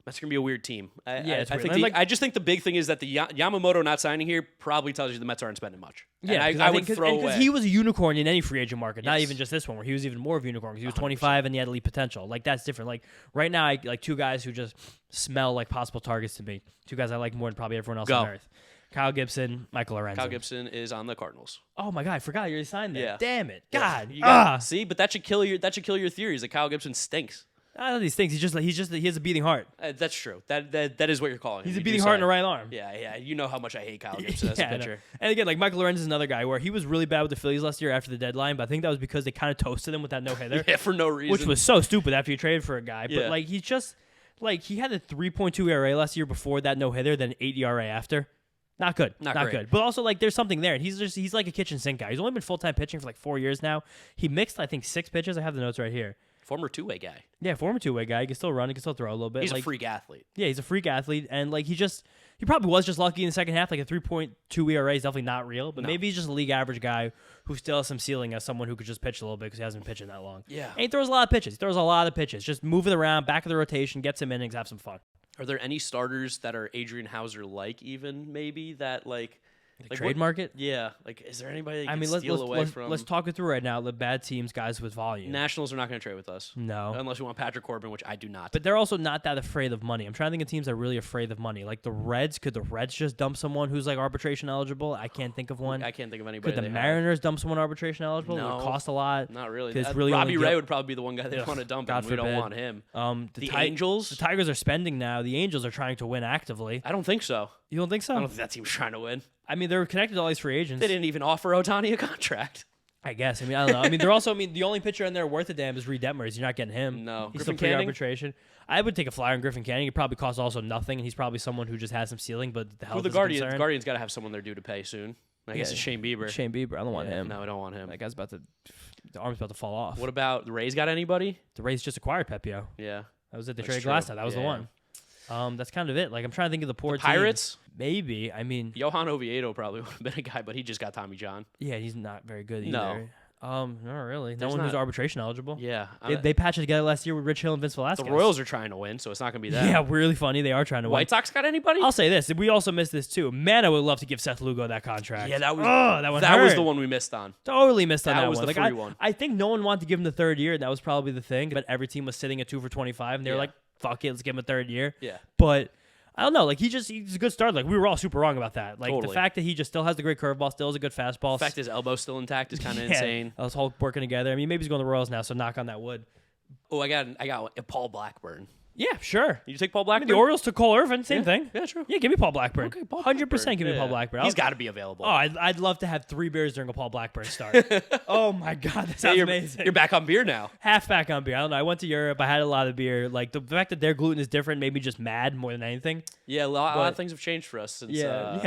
are going to be a weird team. It's I weird. think I just think the big thing is that the Yamamoto not signing here probably tells you the Mets aren't spending much. Yeah, and I would throw away. Because he was a unicorn in any free agent market, not even just this one, where he was even more of a unicorn because he was 25 and he had elite potential. Like, that's different. Like, right now, I like two guys who just smell like possible targets to me. Two guys I like more than probably everyone else on earth. Kyle Gibson, Michael Lorenzen. Kyle Gibson is on the Cardinals. Oh my God, I forgot you already signed that. Yeah. Damn it. Yeah. God. See, but that should kill your theories that Kyle Gibson stinks. I don't know these things. He has a beating heart. That's true. That is what you're calling. He's a beating heart and a right arm. Yeah. You know how much I hate Kyle Gibson as a pitcher. And again, like Michael Lorenzen is another guy where he was really bad with the Phillies last year after the deadline, but I think that was because they kind of toasted him with that no hitter. Yeah, for no reason. Which was so stupid after you traded for a guy. But like he's just Like, he had a 3.2 ERA last year before that no-hitter, then 8 ERA after. Not good. Not good. But also, like, there's something there. And he's like a kitchen sink guy. He's only been full-time pitching for like 4 years now. He mixed, I think, 6 pitches. I have the notes right here. Former two-way guy. Yeah, former two-way guy. He can still run. He can still throw a little bit. He's like, a freak athlete. Yeah, he's a freak athlete. And, like, he probably was just lucky in the second half. Like, a 3.2 ERA is definitely not real. But maybe he's just a league average guy who still has some ceiling as someone who could just pitch a little bit because he hasn't been pitching that long. Yeah. And he throws a lot of pitches. Just move it around, back of the rotation, get some innings, have some fun. Are there any starters that are Adrian Hauser-like even, maybe, that, like trade market? Yeah. Like, is there anybody that can steal away from? Let's talk it through right now. The bad teams, guys with volume. Nationals are not going to trade with us. No. Unless you want Patrick Corbin, which I do not. But they're also not that afraid of money. I'm trying to think of teams that are really afraid of money. Like the Reds. Could the Reds just dump someone who's like arbitration eligible? I can't think of one. I can't think of anybody. Could the Mariners dump someone arbration eligible? No. It would cost a lot. Not really. Really Robbie Ray would probably be the one guy they want to dump, and we don't want him. The Angels? The Tigers are spending now. The Angels are trying to win actively. I don't think so. You don't think so? I don't think that team's trying to win. I mean, they're connected to all these free agents. They didn't even offer Ohtani a contract. I guess. I mean, I don't know. I mean, they're also. I mean, the only pitcher in there worth a damn is Reed Detmers. You're not getting him. No. He's Griffin still Canning? pre-arbitration. I would take a flyer on Griffin Canning. It probably costs also nothing, and he's probably someone who just has some ceiling, but the health is a concern. The Guardians got to have someone they're due to pay soon. I guess it's Shane Bieber. Shane Bieber. I don't want him. No, I don't want him. That guy's the arm's about to fall off. What about the Rays? Got anybody? The Rays just acquired Pepio. Yeah. That was it. They traded Glasnow. That was the one. That's kind of it. Like, I'm trying to think of the poor Pirates? teams. Maybe. I mean, Johan Oviedo probably would have been a guy, but he just got Tommy John. Yeah, he's not very good either. No. Not really. No one who's arbitration eligible. Yeah. They patched it together last year with Rich Hill and Vince Velasquez. The Royals are trying to win, so it's not going to be that. Yeah, really funny. They are trying to win. White Sox got anybody? I'll say this. We also missed this, too. Man, I would love to give Seth Lugo that contract. Yeah, that was that was the one we missed on. Totally missed on that was one. the free one. I think no one wanted to give him the third year, and that was probably the thing. But every team was sitting at 2 for 25, and they were like, fuck it, let's give him a third year. Yeah. But I don't know. Like, he's a good starter. Like, we were all super wrong about that. Like, Totally. the fact that he just still has the great curveball, still has a good fastball. The fact his elbow's still intact is kind of insane. Us all working together. I mean, maybe he's going to the Royals now, so knock on that wood. Oh, I got a Paul Blackburn. Yeah, sure. You take Paul Blackburn? The Orioles took Cole Irvin. Same thing. Yeah, true. Yeah, give me Paul Blackburn. Okay, Paul 100% give me Paul Blackburn. He's got to be available. Oh, I'd love to have 3 beers during a Paul Blackburn start. Oh, my God. That sounds amazing. You're back on beer now. Half back on beer. I don't know. I went to Europe. I had a lot of beer. Like, the fact that their gluten is different made me just mad more than anything. Yeah, a lot of things have changed for us since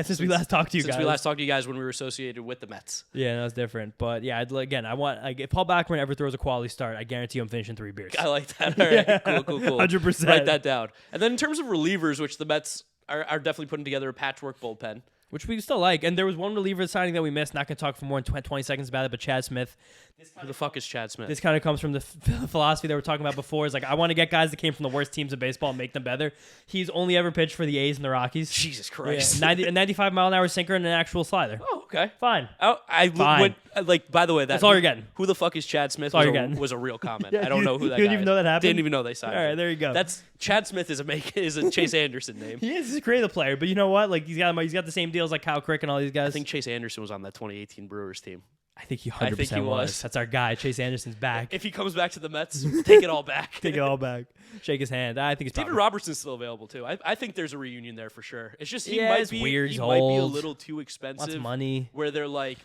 since we last talked to you guys. Since we last talked to you guys when we were associated with the Mets. Yeah, that was different. But, yeah, I want, like, if Paul Blackburn ever throws a quality start, I guarantee I'm finishing 3 beers. I like that. All right, cool. 100%. Write that down. And then in terms of relievers, which the Mets are definitely putting together a patchwork bullpen. Which we still like. And there was one reliever signing that we missed. Not going to talk for more than 20 seconds about it, but Chad Smith. Who the fuck is Chad Smith? This kind of comes from the philosophy that we were talking about before. Is like, I want to get guys that came from the worst teams in baseball and make them better. He's only ever pitched for the A's and the Rockies. Jesus Christ. Yeah, a 95-mile-an-hour sinker and an actual slider. Oh, okay. Fine. Oh, Fine. By the way, that's all you're getting. Who the fuck is Chad Smith was a real comment. Yeah, I don't know who that guy You didn't even know that happened? Didn't even know they signed him. All right, there you go. That's Chad Smith is a Chase Anderson name. He is. He's a creative player, but you know what? Like, he's got the same deals like Kyle Crick and all these guys. I think Chase Anderson was on that 2018 Brewers team. I think he 100% was. That's our guy. Chase Anderson's back. If he comes back to the Mets, take it all back. Take it all back. Shake his hand. I think it's David Robertson's still available too. I think there's a reunion there for sure. It's just he it's might weird. He He's might be a old. little too expensive. Lots of money. Where they're like,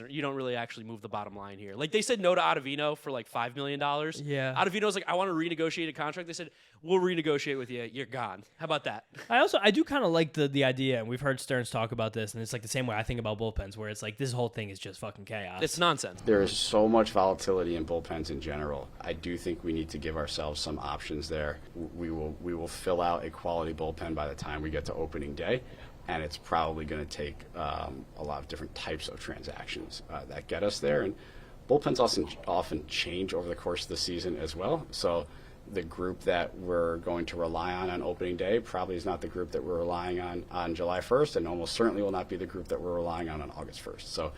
you don't really actually move the bottom line here. Like they said no to Ottavino for like $5 million. Yeah. Ottavino's like, I want to renegotiate a contract. They said, we'll renegotiate with you. You're gone. How about that? I do kind of like the idea, and we've heard Stearns talk about this, and it's like the same way I think about bullpens, where it's like this whole thing is just fucking chaos. It's nonsense. There is so much volatility in bullpens in general. I do think we need to give ourselves some options there. We will fill out a quality bullpen by the time we get to opening day, and it's probably going to take a lot of different types of transactions that get us there. And bullpens often change over the course of the season as well. So the group that we're going to rely on opening day probably is not the group that we're relying on July 1st, and almost certainly will not be the group that we're relying on August 1st. So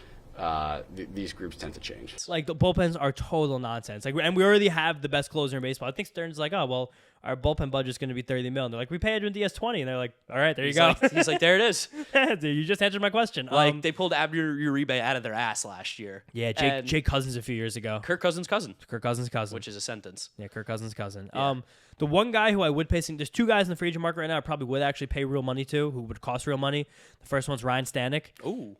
these groups tend to change. Like, the bullpens are total nonsense. Like, and we already have the best closer in baseball. I think Stearns is like, oh, well, our bullpen budget's going to be $30 million. They're like, we pay Adrian Diaz $20, and they're like, all right, there you go. He's like, there it is. Dude, you just answered my question. Like, they pulled Abner Uribe out of their ass last year. Yeah, Jake Cousins a few years ago. Kirk Cousins' cousin. Which is a sentence. Yeah, Kirk Cousins' cousin. Yeah. The one guy who I would pay, there's 2 guys in the free agent market right now I probably would actually pay real money to, who would cost real money. The first one's Ryan Stanek. Ooh.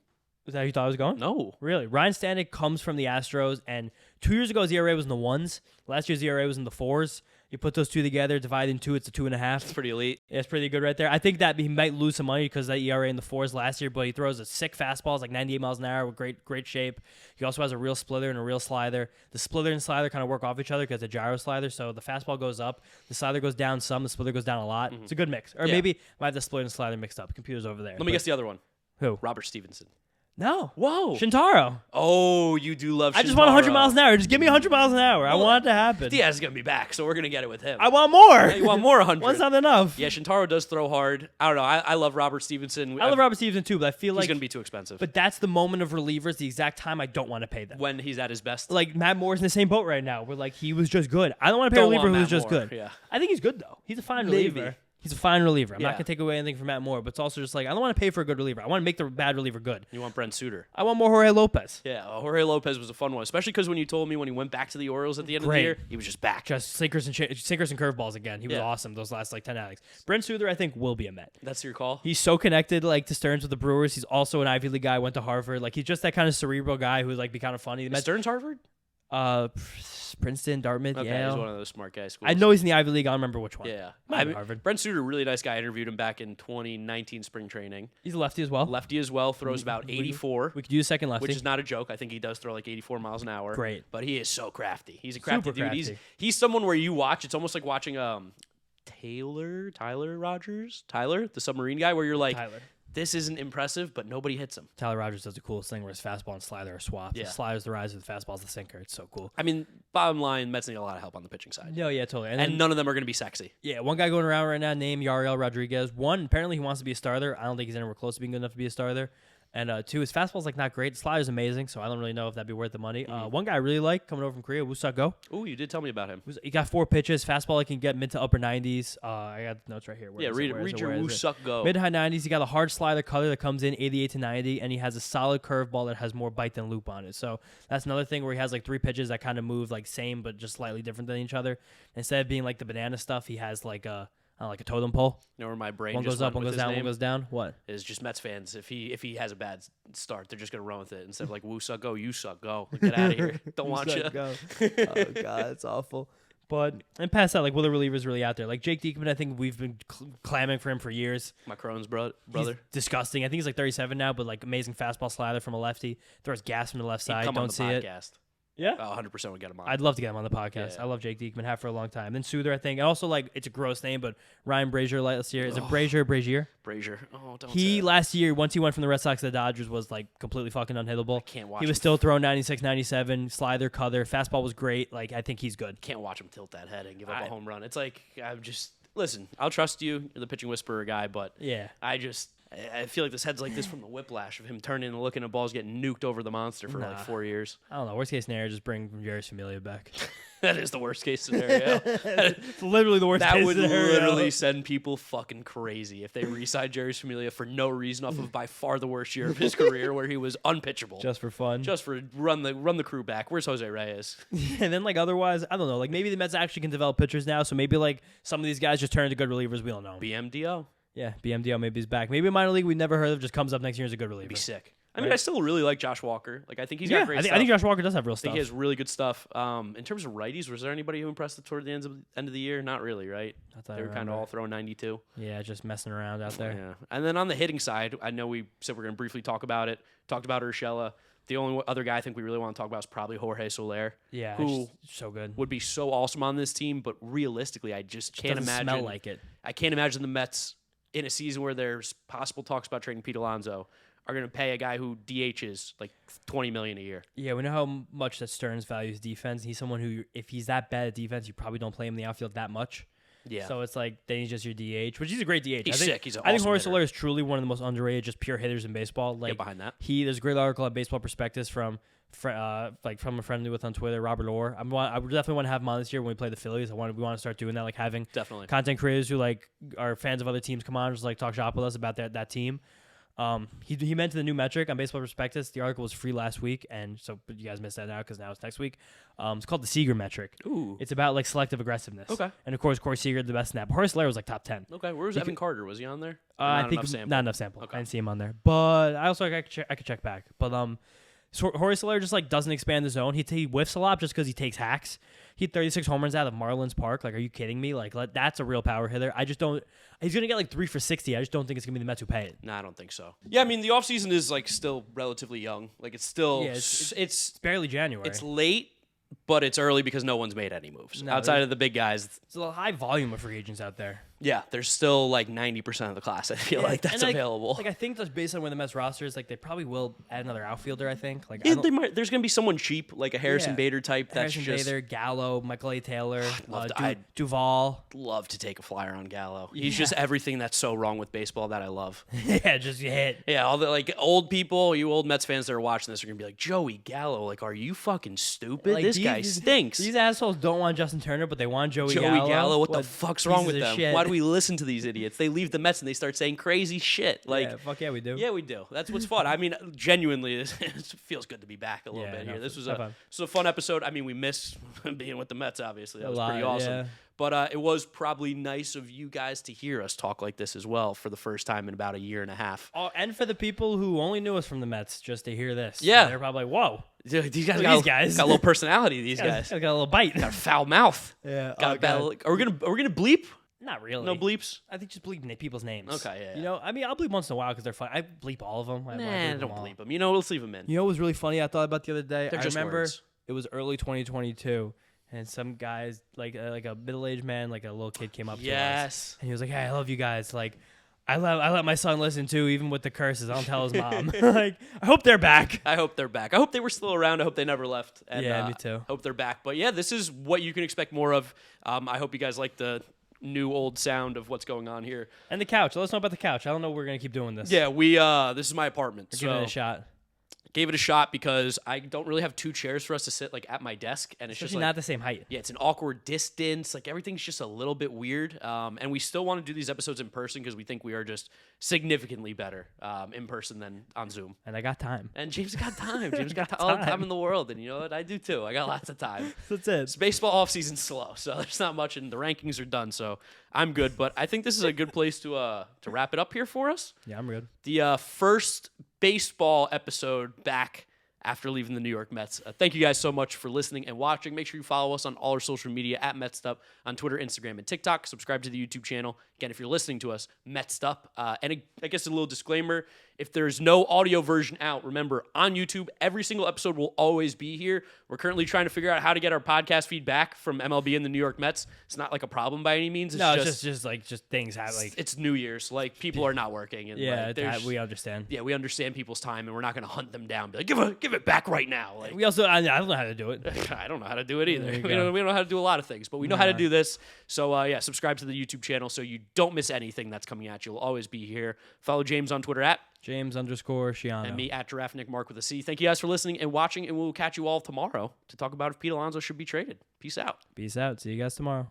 Is that how you thought I was going? No. Really? Ryan Stanek comes from the Astros, and 2 years ago his ERA was in the 1s. Last year's ERA was in the 4s. You put those two together, divide in two, it's a 2.5. It's pretty elite. Yeah, it's pretty good right there. I think that he might lose some money because of that ERA in the 4s last year, but he throws a sick fastball. It's like 98 miles an hour with great shape. He also has a real splitter and a real slider. The splitter and slider kind of work off each other because it's a gyro slider, so the fastball goes up, the slider goes down some, the splitter goes down a lot. It's a good mix. Or maybe I have the splitter and slider mixed up. Computer's over there. Let me guess the other one. Who? Robert Stevenson. No. Whoa. Shintaro. Oh, you do love Shintaro. I just want 100 miles an hour. Just give me 100 miles an hour. I want it to happen. Diaz is going to be back, so we're going to get it with him. I want more. Yeah, you want more 100. One's not enough. Yeah, Shintaro does throw hard. I don't know. I love Robert Stevenson. I love Robert Stevenson too, but I feel like he's going to be too expensive. But that's the moment of relievers, the exact time I don't want to pay them. When he's at his best. Like Matt Moore's in the same boat right now. Where like he was just good. I don't want to pay a reliever who's just good. Yeah. I think he's good though. He's a fine Maybe. reliever. He's a fine reliever. I'm not Yeah. gonna take away anything from Matt Moore, but it's also just like I don't want to pay for a good reliever. I want to make the bad reliever good. You want Brent Suter. I want more Jorge Lopez. Yeah, Jorge Lopez was a fun one, especially because when you told me when he went back to the Orioles at the end of the year, he was just back. Just sinkers and curveballs again. He was awesome those last like 10 outings. Brent Suter, I think, will be a Met. That's your call? He's so connected like to Stearns with the Brewers. He's also an Ivy League guy, went to Harvard. Like he's just that kind of cerebral guy who's like be kind of funny. Is Stearns Harvard? Princeton, Dartmouth, Okay, Yale. he's one of those smart guys. I know he's in the Ivy League. I don't remember which one. Yeah. Harvard. Brent Suter, really nice guy. I interviewed him back in 2019 spring training. He's a lefty as well. Lefty as well, throws about 84. We could use a second lefty. Which is not a joke. I think he does throw like 84 miles an hour. Great. But he is so crafty. He's a crafty Super dude. crafty. He's someone where you watch, it's almost like watching Tyler Rogers? Tyler, the submarine guy, where you're like, Tyler. This isn't impressive, but nobody hits him. Tyler Rogers does the coolest thing where his fastball and slider are swapped. Yeah. The slider's the riser, the fastball's the sinker. It's so cool. I mean, bottom line, Mets need a lot of help on the pitching side. No, yeah, totally. And none of them are going to be sexy. Yeah, one guy going around right now named Yariel Rodriguez. One, apparently he wants to be a starter. I don't think he's anywhere close to being good enough to be a starter. And two, his fastball's like not great. The slider's amazing, so I don't really know if that'd be worth the money. One guy I really like coming over from Korea, Woo-Suk Go. Ooh, you did tell me about him. He got 4 pitches. Fastball he can get mid to upper 90s. I got the notes right here. Read your Woo-Suk Go. Mid to high 90s. He got a hard slider cutter that comes in 88 to 90, and he has a solid curveball that has more bite than loop on it. So that's another thing where he has like 3 pitches that kind of move like same but just slightly different than each other. Instead of being like the banana stuff, he has like a totem pole. You know where my brain one just goes up, went one with goes his down, name? one goes down. What? Is just Mets fans. If he has a bad start, they're just gonna run with it instead of like Woo-Suk Go, you suck, go, get out of here. Don't want you. Go. Oh god, it's awful. But and past that, like, will the relievers really out there? Like Jake Diekman, I think we've been clamming for him for years. My Crohn's brother. He's disgusting. I think he's like 37 now, but like amazing fastball slider from a lefty. Throws gas from the left side. Don't see it. Yeah. 100% would get him on. I'd love to get him on the podcast. Yeah. I love Jake Diekman. Have for a long time. Then Souther, I think. And also, like, it's a gross name, but Ryan Brazier last year. Is it Brazier? Brazier. Oh, don't say it. Last year, once he went from the Red Sox to the Dodgers, was, like, completely fucking unhittable. I can't watch He was him. still throwing 96, 97, slider, cutter. Fastball was great. Like, I think he's good. Can't watch him tilt that head and give up a home run. It's like, I'm just... Listen, I'll trust you. You're the pitching whisperer guy, but Yeah. I feel like this head's like this from the whiplash of him turning and looking at balls getting nuked over the monster for like 4 years. I don't know. Worst case scenario, just bring Jerry's Familia back. That is the worst case scenario. It's literally the worst That case would scenario. literally send people fucking crazy if they re-signed Jerry's Familia for no reason off of by far the worst year of his career where he was unpitchable. Just for fun. Just for run the crew back. Where's Jose Reyes? And then, like, otherwise, I don't know. Like, maybe the Mets actually can develop pitchers now, so maybe, like, some of these guys just turn into good relievers. We don't know. BMDO. Yeah, BMDO maybe he's back. Maybe a minor league we've never heard of just comes up next year as a good reliever. Be sick. I mean, I still really like Josh Walker. Like, I think he's got great I stuff. think Josh Walker does have real I stuff. think he has really good stuff. In terms of righties, was there anybody who impressed toward the end of the year? Not really, right? They were kind of all throwing 92. Yeah, just messing around out there. Yeah. And then on the hitting side, I know we said we're going to briefly talk about it. Talked about Urshela. The only other guy I think we really want to talk about is probably Jorge Soler. Yeah, who so good. would be so awesome on this team, but realistically, I just can't Doesn't imagine. smell like it. I can't imagine the Mets in a season where there's possible talks about trading Pete Alonso are going to pay a guy who DHs like $20 million a year. Yeah, we know how much that Stearns values defense. He's someone who, if he's that bad at defense, you probably don't play him in the outfield that much. Yeah. So it's like, then he's just your DH, which he's a great DH. He's sick. He's an I think awesome Jorge hitter. Soler is truly one of the most underrated, just pure hitters in baseball. Like, Get behind that. There's a great article at Baseball Prospectus from a friend with on Twitter, Robert Orr. I would definitely want to have him on this year when we play the Phillies. We want to start doing that, like having Definitely. content creators who like are fans of other teams come on, just like talk shop with us about that team. He mentioned the new metric on Baseball Prospectus. The article was free last week, and so but you guys missed that now because now it's next week. It's called the Seager metric. Ooh. It's about like selective aggressiveness. Okay. And of course, Corey Seager, the best snap. Jorge Soler was like top 10. Okay. Where was Evan Carter? Was he on there? I think enough sample? not enough sample. Okay. I didn't see him on there, but I also I could check back. But So Jorge Soler just like doesn't expand the zone. He whiffs a lot just because he takes hacks. He had 36 home runs out of Marlins Park. Like, are you kidding me? Like, that's a real power hitter. I just don't. He's gonna get like 3 for 60. I just don't think it's gonna be the Mets who pay it. No, I don't think so. Yeah, I mean the offseason is like still relatively young. Like it's still it's barely January. It's late, but it's early because no one's made any moves outside of the big guys. There's a high volume of free agents out there. Yeah, there's still like 90% of the class. I feel like that's available. Like I think that's based on where the Mets roster is. Like they probably will add another outfielder. I think. Like yeah, they might. There's gonna be someone cheap, like a Harrison Bader type. That's Harrison just Bader, Gallo, Michael A. Taylor, I'd Duvall. love to take a flyer on Gallo. He's just everything that's so wrong with baseball that I love. Yeah, just hit. Yeah, all the like old people, you old Mets fans that are watching this are gonna be like, Joey Gallo, like, are you fucking stupid? Like, this guy stinks. These assholes don't want Justin Turner, but they want Joey Gallo. What the fuck's wrong with them? Shit. Why do we listen to these idiots? They leave the Mets and they start saying crazy shit. Like, yeah, fuck yeah, we do. Yeah, we do. That's what's fun. I mean, genuinely, it feels good to be back a little bit here. This was a fun episode. I mean, we missed being with the Mets, obviously. That was pretty awesome. Yeah. But it was probably nice of you guys to hear us talk like this as well for the first time in about a year and a half. Oh, and for the people who only knew us from the Mets, just to hear this. Yeah. They're probably like, whoa. These guys got a little personality, these guys. Got a little bite. Got a foul mouth. Yeah. Are we gonna bleep? Not really. No bleeps? I think just bleep people's names. Okay, yeah. You know, I mean, I'll bleep once in a while because they're fun. I bleep all of them. Don't bleep them. You know, let's leave them in. You know what was really funny I thought about the other day? They're I just remember words. It was early 2022, and some guys, like a middle-aged man, like a little kid came up to us. And he was like, hey, I love you guys. Like, I let my son listen too, even with the curses. I don't tell his mom. Like, I hope they're back. I hope they're back. I hope they were still around. I hope they never left. And, yeah, me too. Hope they're back. But yeah, this is what you can expect more of. I hope you guys like the new old sound of what's going on here. And the couch. Let us know about the couch. I don't know if we're going to keep doing this. Yeah, this is my apartment. We're giving it a shot. Gave it a shot because I don't really have 2 chairs for us to sit like at my desk, and it's just like, not the same height. Yeah, it's an awkward distance. Like everything's just a little bit weird. And we still want to do these episodes in person because we think we are just significantly better in person than on Zoom. And I got time. And James got time. James got all the time in the world, and you know what? I do too. I got lots of time. That's it. It's baseball offseason's slow, so there's not much, and the rankings are done. So I'm good. But I think this is a good place to wrap it up here for us. Yeah, I'm good. The first baseball episode back after leaving the New York Mets. Thank you guys so much for listening and watching. Make sure you follow us on all our social media at Mets'd on Twitter, Instagram, and TikTok. Subscribe to the YouTube channel. Again, if you're listening to us, Mets'd. And I guess a little disclaimer, if there's no audio version out, remember, on YouTube, every single episode will always be here. We're currently trying to figure out how to get our podcast feed back from MLB and the New York Mets. It's not like a problem by any means. It's just things happen. Like, it's New Year's. Like, people are not working. And we understand. Yeah, we understand people's time, and we're not going to hunt them down. Be like, give it back right now. Like, we also, I don't know how to do it. I don't know how to do it either. We don't know how to do a lot of things, but we know how to do this. So, subscribe to the YouTube channel so you don't miss anything that's coming at you. We'll always be here. Follow James on Twitter at James_Shiano. And me at Giraffe Nick Mark with a C. Thank you guys for listening and watching, and we'll catch you all tomorrow to talk about if Pete Alonso should be traded. Peace out. Peace out. See you guys tomorrow.